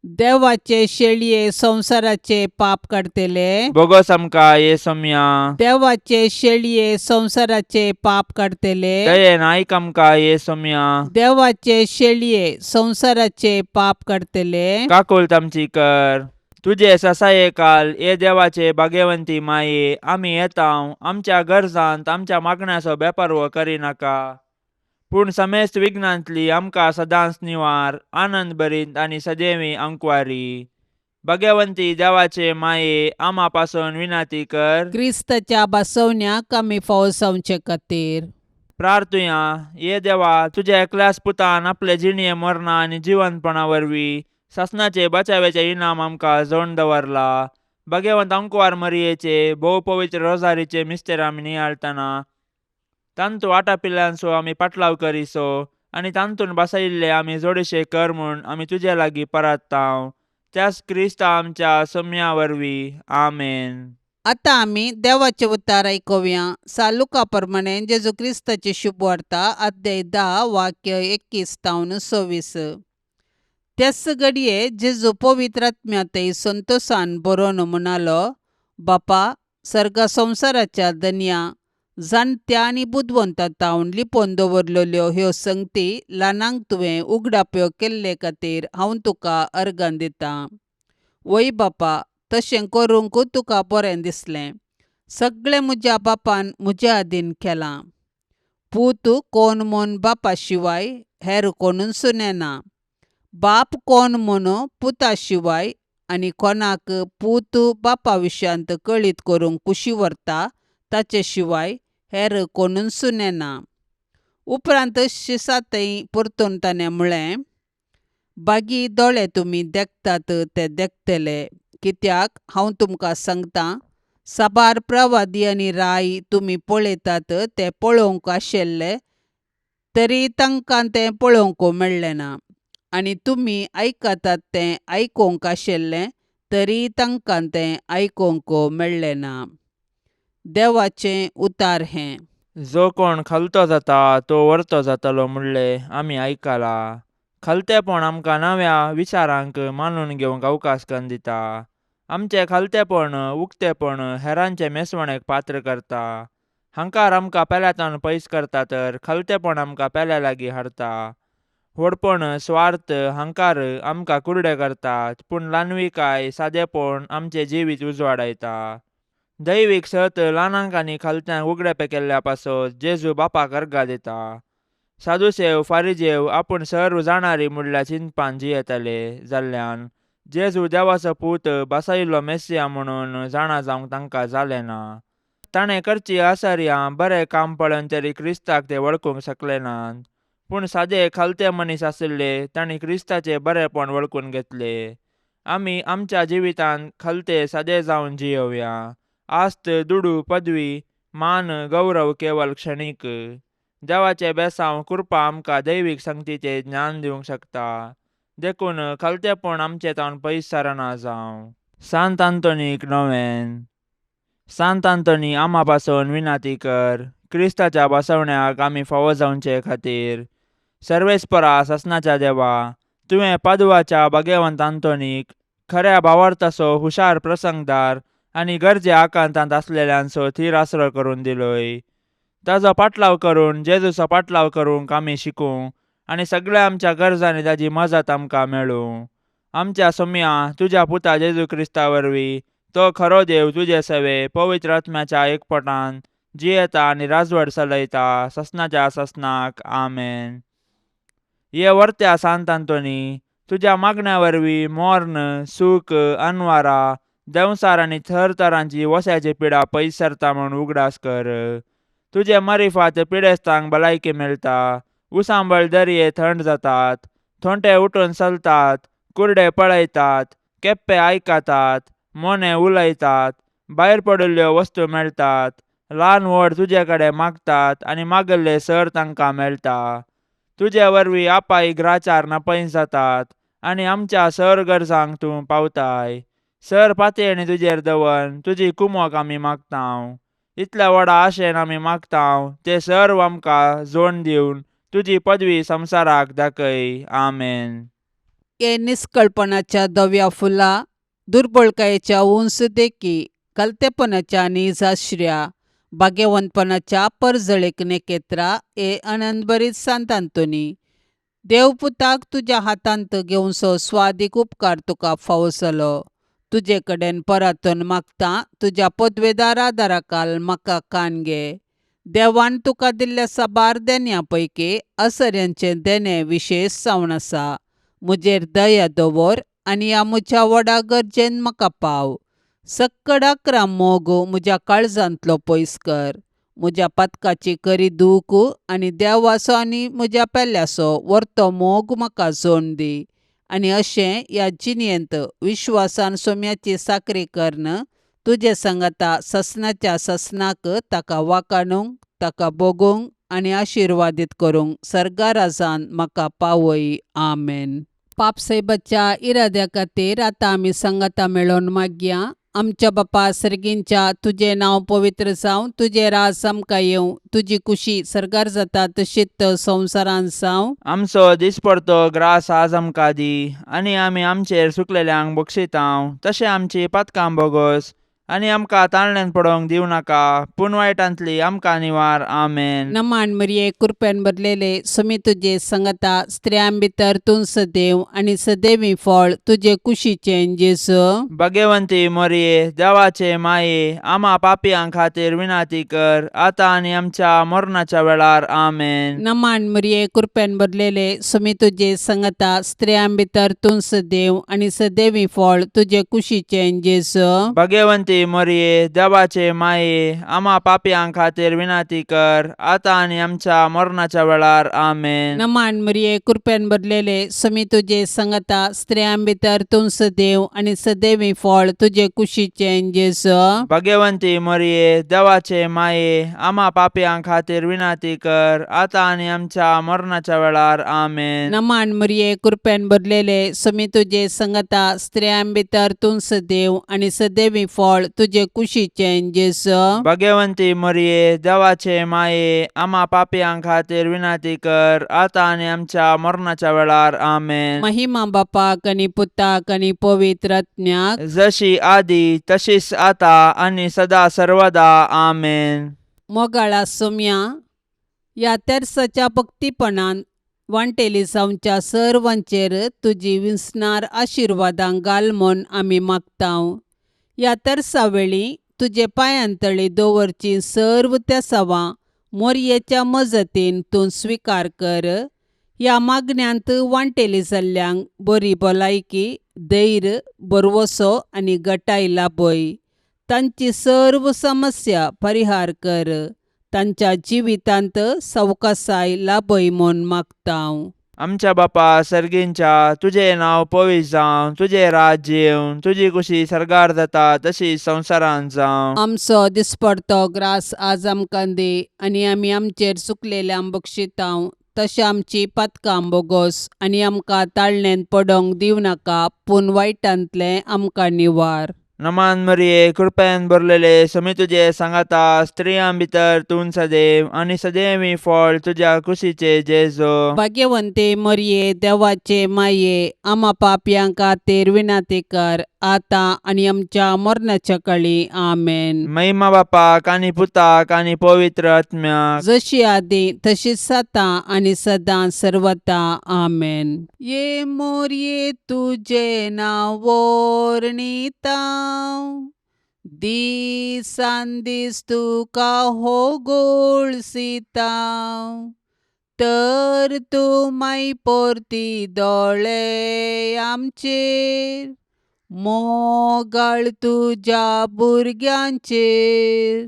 देवाचे शेळये संसाराचे पाप काढतेले
बोगस आमका येसुम्या.
देवाचे शेळये संसाराचे पाप काढतेले
दयेन ऐक आमका येसुम्या.
देवाचे शेळये संसाराचे पाप काढतेले
काकुल आमची कर. तुझे ससाये काल ये देवाचे भाग्यवंती माये आम्ही येताव. आमच्या गरजांत आमच्या मागण्याचो बेपर्व करी नाका. पूण समेस्त विघ्नांतली आमकां सदांच निवार. आनंद भरीत आनी सदैवी अंकवारी. भाग्यवंती देवाचे माये आमा पासून विनाती कर.
क्रिस्ताच्या बसवण्याक आमी फावो जावचे खातीर
प्रार्थुया. ये देवा तुझ्या एकल्याच पुतान आपले जिणये मरणा आनी जिवंतपणा वरवीं सासनाचे बचावेचे इनाम आमकां जोडून दवरला. भाग्यवंत अंकवार मरियेचे भोव पवित्र रोजारीचे मिस्तेर आमी नियाळतना तांतू आटा पिल्ल्यांचो आमी पाटलाव करिसो आनी तांतून बसयिल्ले आमी जोडशे कर म्हूण आमी तुजे लागीं परताव. त्याच क्रिस्ता आमच्या सोम्या वरवीं. आमेन.
आतां आमी देवाचे उतार आयकुया. सालुका प्रमाणे जेजू क्रिस्ताची शुभ वार्ता अध्याय 10 वाक्य 21 तावन 26. त्याच घडये जेजू पवित्र आत्म्यातय संतोषान बरोवन म्हणालो, बापा सर्गा संवसाराच्या धन्या जाणट्या आनी बुदवंतां तावन लिपोवन दवरलेल्यो ह्यो संगती ल्हानांक तुवें उगडाप्यो केल्ले खातीर हांव तुका अर्गां दितां. वय बापा तशें करूंक तुका बरें दिसलें. सगळें म्हज्या बापान म्हज्या आदीन केलां. पूत कोण म्हूण बापा शिवाय हेर कोणूच नेना. बाप कोण म्हूण पुता शिवाय आनी कोणाक पूत बापा विशयांत कळीत करूंक कुशी व्हरता ताचे शिवाय हेर कोणूच नेना. उपरांत शिसातय परतून ताणें म्हळें, बागी दोळे तुमी देखतात ते देखतले. कित्याक हांव तुमकां सांगतां, साबार प्रवादी आनी राय तुमी पळयतात ते पळोवंक आशिल्ले तरी तांकां तें पळोवंक मेळ्ळें ना. आनी तुमी आयकतात तें आयकूंक आशिल्लें तरी तांकां तें आयकूंक मेळ्ळें ना. देवाचें उतार हें.
जो कोण खालतो जाता तो वरतो जातलो म्हणले आमी आयकलां. खालतेपण आमकां नव्या विचारांक मानून घेवंक अवकाश करून दिता. आमचें खालतेपण उक्तेपण हेरांचे मेसवणेक पात्र करता. हंकार आमकां पेल्यातान पयस करता तर खालतेपण आमकां पेल्या लागीं हाडटा. व्हडपण स्वार्थ हंकार आमकां कुर्डे करतात. पूण ल्हानविकाय सादेपण आमचें जिवीत उजवाडायता. दैवीक सत ल्हानांक आनी खालत्यांक उगडेपे केल्ल्या पासत जेजू बापाक अर्गां दिता. सादुसेव फारिजेव आपूण सर जाणारी म्हणल्यार चिंतपान जियेतले जाल्ल्यान जेजू देवाचो पूत बसयिल्लो मेसिया म्हणून जाणा जावंक तांकां जालें ना. ताणें करची आसऱ्यां बरें काम पळोवन तरी क्रिस्ताक ते वळखूंक शकले नात. पूण सादे खालते मनीस आशिल्ले तांणी क्रिस्ताचें बरेंपण वळखून घेतले. आमी आमच्या जिवितांत खालते सादे जावन जियोवया. आस्त दुडू पदवी मान गौरव केवळ क्षणीक. देवाचे बेसांव कृपा आमकां दैवीक संगतीचें ज्ञान दिवंक शकता. देखून खालतेपण आमचे तावन पयस सरना जावं. सांत आंतोनीक नोवेन. सांत आंतोनी आमा पासून विनाती कर. क्रिस्ताच्या बसवण्याक आमी फावो जावचे खातीर. सर्वेस्परा ससनाच्या देवा, तुवें पादुवाच्या भाग्यवंत आंतोनीक खऱ्या भावार्थाचो हुशार प्रसंगदार आनी गरजे आकांतांत आसलेल्यांचो थीर आसरो करून दिलोय. ताजो पाटलाव करून जेजूचो पाटलाव करूंक आमी शिकूं आनी सगळ्या आमच्या गरजांनी ताजी मजत आमकां मेळूं. आमच्या सोम्या तुज्या पुता जेजू क्रिस्ता वरवीं तो खरो देव तुजे सेवे पवित्र आत्म्याच्या एकपटान जियेता आनी राजवट चलयता ससनाच्या ससनाक. आमेन. ये वर्त्या सांतांतोनी तुझ्या मागण्यावरवी मोर्न सूक अनवारा दंसार आणि थरथरांची वस्याची पिडा पयस सरता म्हणून उगडास कर. तुझे मरिफात पिडेस्तांक भलायकी मेळटा. उसांबळ दर्ये थंड जातात. थोंटे उठून चलतात. कुर्डे पळयतात. केप्पे आयकतात. मोने उलयतात. भायर पडिल्ल्यो वस्तू मेळटात. ल्हान व्हड तुजे कडेन मागतात आनी मागल्ले सर तांकां मेळटा. तुजे वरवीं आपाय ग्राचार नपयस जातात आनी आमच्या सर गरजांक तूं पावताय. सर पातयेणी तुजेर दवन तुजी कुमक आमी मागतांव. इतल्या व्हडा आशेन आमी मागतांव ते सर्व आमकां जोड दिवन तुजी पदवी संवसाराक दाखय. आमेन.
ये निष्कळपणाच्या धव्या फुला, दुर्बळकायेच्या उंच देखी, कलतेपणाच्या नीज आश्र्या, भाग्यवंतपणाच्या परजळीक नेकेत्रा, ये आनंदभरीत सांतांतोनी. देवपुताक तुज्या हातांत घेवनसो स्वादीक उपकार तुका फावो जालो. तुजे कडेन परतून मागता तुज्या पदवेदार आदाराकाल म्हाका कान घे. देवान तुका दिल्ल्या साबार देण्यां पैकी असर्यांचे देणे विशेश जावन आसा. म्हजेर दया दवर आनी ह्या म्हज्या व्हडा गरजेन म्हाका पाव. सक्कडाक मोग म्हज्या काळजांतलो पयस कर. म्हज्या पथकाची करी दूख आनी देवाचो आनी म्हज्या पेल्याचो व्हरतो मोग म्हाका जोड दी. आनी अशें ह्या जिणेंत विश्वासान सोम्याची साकरी करन तुजे सांगता ससनाच्या ससनाक ताका वाकाणूंक, ताका बोगूंक आनी आशिर्वादीत करूंक सर्गा राजान म्हाका पावय. आमेन. पापसैबाच्या इराद्या खातीर आतां आमी सांगता मेळोन मागया. आमच्या बापा सर्गींच्या तुझे नांव पवित्र जावं. तुझे राज आमकां येवं. तुजी कुशी सर्गार जाता तशीच संवसारांत जावं.
आमचो दिसपडतो ग्रास आज आमकां दी. आनी आमी आमचेर सुकलेल्यांक बक्षितांव. तशें आमची पातकां बोगोस आनी आमकां ताळण्यांत पडोवंक दिवं नाका, पूण वायटांतली आमकां निवार. आमेन.
नमान मरिये कृपेन भरलेले समी तुजे सांगता स्त्रियां भितर तूं सदैव आनी सदैवी फळ तुजे कुशीचें जेजू.
भाग्यवंती मरिये देवाचे माये, आम्हा पापियां खातीर विनाती कर, आतां आनी आमच्या मरणाच्या वेळार. आमेन.
नमान मरिये कृपेन भरलेले समी तुजे सांगता स्त्रियां भितर तूं सदैव आनी सदैवी फळ तुजे कुशीचें जेजू.
भाग्यवंती मरिये देवाचे माये, आम्हा पापियां खातीर विनाती कर, आतां आनी आमच्या मरणाच्या वेळार. आमेन.
नमान मरिये कृपेन भरलेले समी तुजे सांगता स्त्रियां भितर तूं सदैव आनी सदैवी फळ तुजे कुशीचें जेजू.
भाग्यवंती मरिये देवाचे माये, आम्हा पापियां खातीर विनाती कर, आतां आनी आमच्या मरणाच्या वेळार. आमेन.
नमान मरिये कृपेन भरलेले समी तुजे सांगता स्त्रियां भितर तूं सदैव आनी सदैवी फळ तुजे कुशीचें जेजू.
भाग्यवंती मरिये देवाचे माये, आम्हा पापियां खातीर विनाती कर, आतां आनी आमच्या मरणाच्या वेळार. आमेन.
महिमा बापाक आनी पुताक आनी पवित्र आत्म्याक,
जशी आदी तशीच आता आनी सदा सर्वदा. आमेन.
मोगाळा सोम्या, ह्या तेर्साच्या भक्तीपणान वांटेली जावच्या सर्वांचेर तुजी विस्नार आशिर्वादां घाल म्हूण आमी मागतांव. ह्या तेर्सा वेळी तुजे पांयांतळी दवरची सर्व त्या सवां मोरयेच्या मजतीन तूं स्विकार कर. ह्या मागण्यांत वांटेली जाल्ल्यांक बरी भलायकी, धैर्य, बरवसो आनी घटाय लाभय. तांची सर्व समस्या परिहार कर. तांच्या जिवितांत सवकासाय लाभय म्हूण मागतांव.
आमच्या बापा सर्गींच्या तुझे नांव पवित्र जावं. तुझे राज्य येवं. तुजी कुशी सर्गार जाता तशी संवसारांत जावं.
आमचो दिसपडतो ग्रास आज आमकां दी. आनी आमी आमचेर चुकलेल्यांक बक्षितांव तशें आमची पातकां बोगोस आनी आमकां ताळणेंत पडोवंक दिवं नाका, पूण वायटांतलें आमकां निवार.
नमान मरिये कृपेन भरलेले समी तुजे सांगता स्त्रियां भितर तूं सदैव आनी सदैवी फळ तुज्या कुशीचे जेजू.
भाग्यवंते मरिये देवाचे माये, आम्हा पापयां खातीर विनाती कर, आतां आनी आमच्या मरणाच्या काळी. आमेन.
महिमा बापाक आनी पुताक आनी पवित्र आत्म्याक,
जशी आदी तशीच आता आनी सदां सर्वता. आमेन. ये मोरये तुजे नांव वर्णितां, दिसान दीस तुका होगोळसितां. तर तूं माई पोरती दोळे आमचेर, मोगाळ तुज्या भुरग्यांचेर.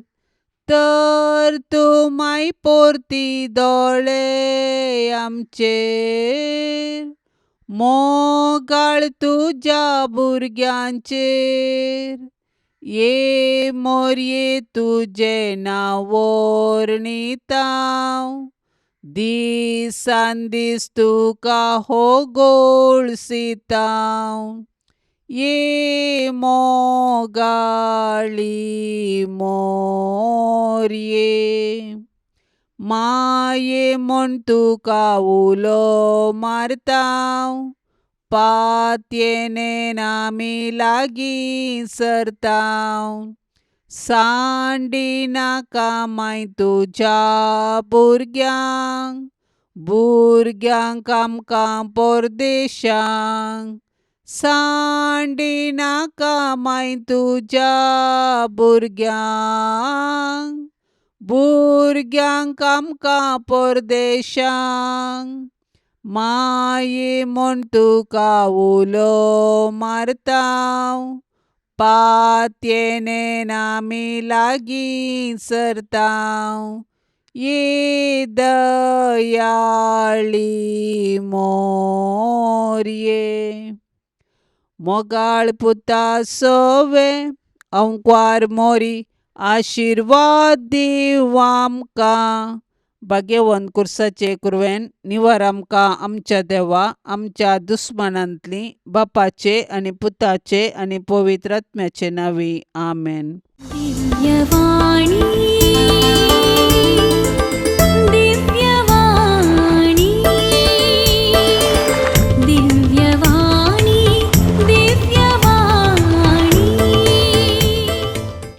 तर तूं माई पोरती दोळे आमचेर, मोगाळ तुज्या भुरग्यांचेर. ये मोरये तुजें नांव वर्णितां, दिसान दीस तुका होगोळसितां. ये मोगाळी मोरये, माये म्हूण तुका उलो मारतां, पातयेनेन आमी लागीं सरतां. सांडी नाका माय तुज्या भुरग्यांक, भुरग्यांक आमकां परदेशांक. सांडी नाका माय तुज्या भुरग्यांक, भुरग्यांक आमकां परदेशांक. माये म्हूण तुका उलो मारतां, पातयेनेन आमी लागीं सरतां. ये दयाळी मोरये. मोगाळ पुता सवे अंकवार मोरी, आशिर्वाद दीव आमकां. भाग्यवन कुर्साचे कुरवेन निवार आमकां आमच्या देवा, आमच्या दुस्मनांतली, बापाचे आनी पुताचे आनी पवित्र आत्म्याचे नांवी. आमेन.
दिव्यवाणी